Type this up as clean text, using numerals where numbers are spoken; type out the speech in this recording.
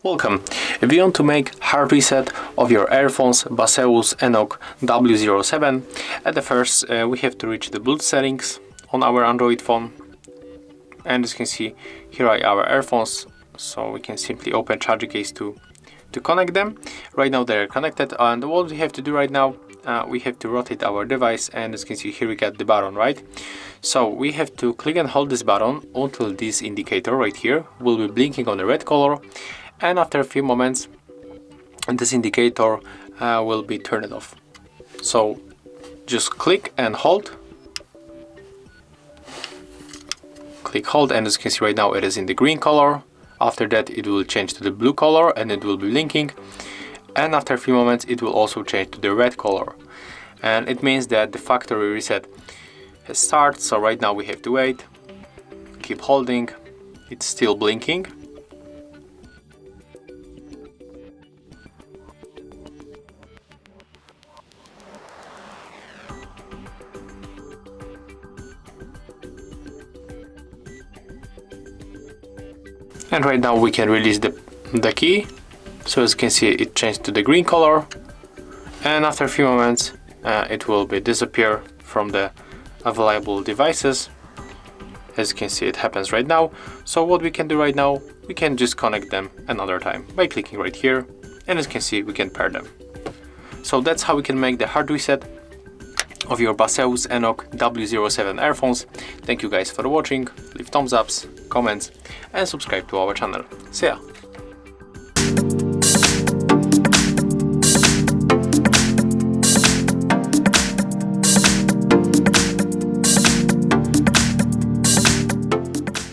Welcome. If you want to make hard reset of your earphones Baseus Encok W07, at the first we have to reach the Bluetooth settings on our Android phone, and as you can see, here are our earphones, so we can simply open charger case to connect them. Right now they are connected, and what we have to do right now, we have to rotate our device, and as you can see here we got the button, right? So we have to click and hold this button until this indicator right here will be blinking on the red color, and after a few moments this indicator will be turned off. So just click and hold, click hold, and as you can see right now it is in the green color. After that it will change to the blue color and it will be blinking, and after a few moments it will also change to the red color, and it means that the factory reset has started. So right now we have to wait, keep holding, it's still blinking. And right now we can release the key. So as you can see it changed to the green color, and after a few moments it will be disappear from the available devices. As you can see it happens right now. So what we can do right now, we can just connect them another time by clicking right here, and as you can see we can pair them. So that's how we can make the hard reset of your Baseus Encok W07 earphones. Thank you guys for watching, leave thumbs ups, comments and subscribe to our channel. See ya!